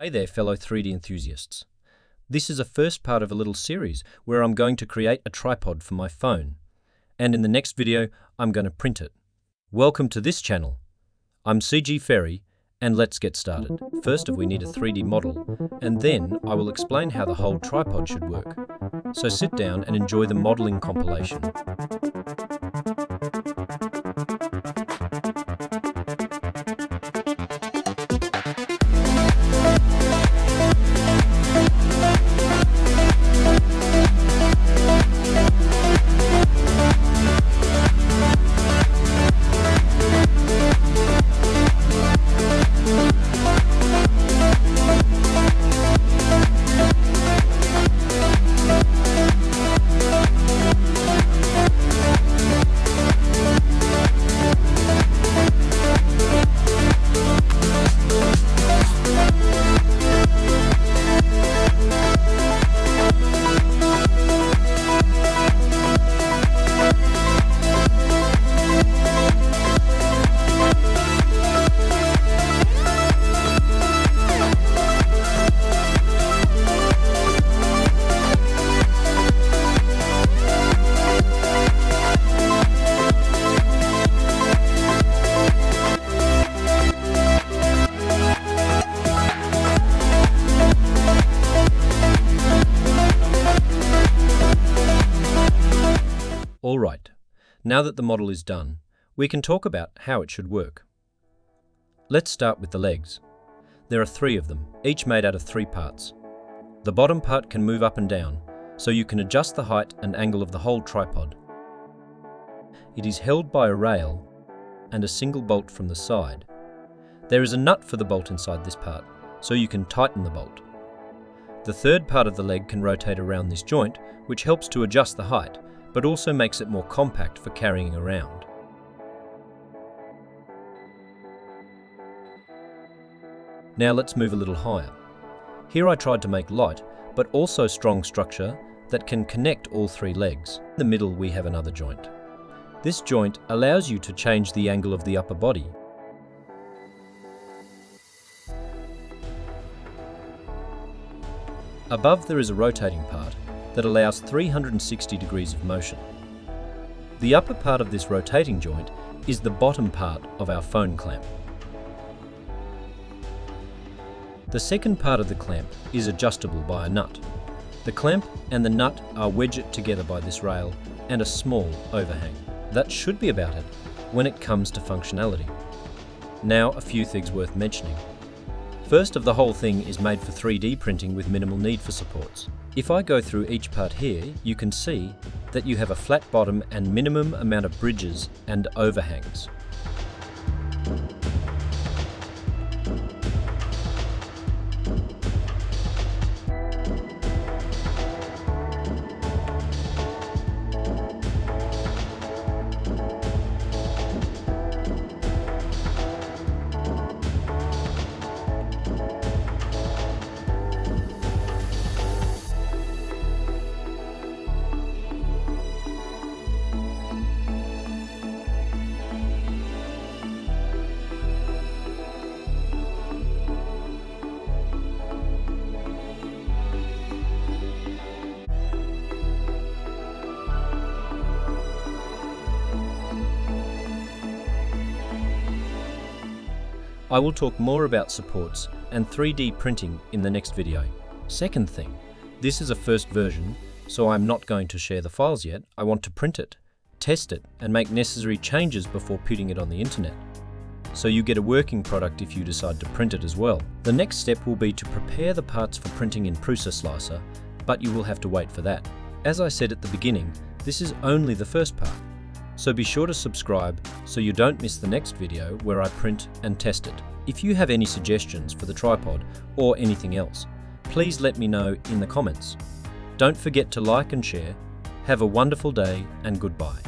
Hey there, fellow 3D enthusiasts. This is a first part of a little series where I'm going to create a tripod for my phone. And in the next video, I'm going to print it. Welcome to this channel. I'm CG Ferry, and let's get started. First, we need a 3D model, and then I will explain how the whole tripod should work. So sit down and enjoy the modeling compilation. Alright, now that the model is done, we can talk about how it should work. Let's start with the legs. There are 3 of them, each made out of 3 parts. The bottom part can move up and down, so you can adjust the height and angle of the whole tripod. It is held by a rail and a single bolt from the side. There is a nut for the bolt inside this part, so you can tighten the bolt. The third part of the leg can rotate around this joint, which helps to adjust the height, but also makes it more compact for carrying around. Now let's move a little higher. Here I tried to make light, but also strong structure that can connect all 3 legs. In the middle we have another joint. This joint allows you to change the angle of the upper body. Above there is a rotating part that allows 360 degrees of motion. The upper part of this rotating joint is the bottom part of our phone clamp. The second part of the clamp is adjustable by a nut. The clamp and the nut are wedged together by this rail and a small overhang. That should be about it when it comes to functionality. Now a few things worth mentioning. First of the whole thing is made for 3D printing with minimal need for supports. If I go through each part here, you can see that you have a flat bottom and minimum amount of bridges and overhangs. I will talk more about supports and 3D printing in the next video. Second thing, this is a first version, so I'm not going to share the files yet. I want to print it, test it, and make necessary changes before putting it on the internet. So you get a working product if you decide to print it as well. The next step will be to prepare the parts for printing in Prusa Slicer, but you will have to wait for that. As I said at the beginning, this is only the first part. So be sure to subscribe so you don't miss the next video where I print and test it. If you have any suggestions for the tripod or anything else, please let me know in the comments. Don't forget to like and share. Have a wonderful day and goodbye.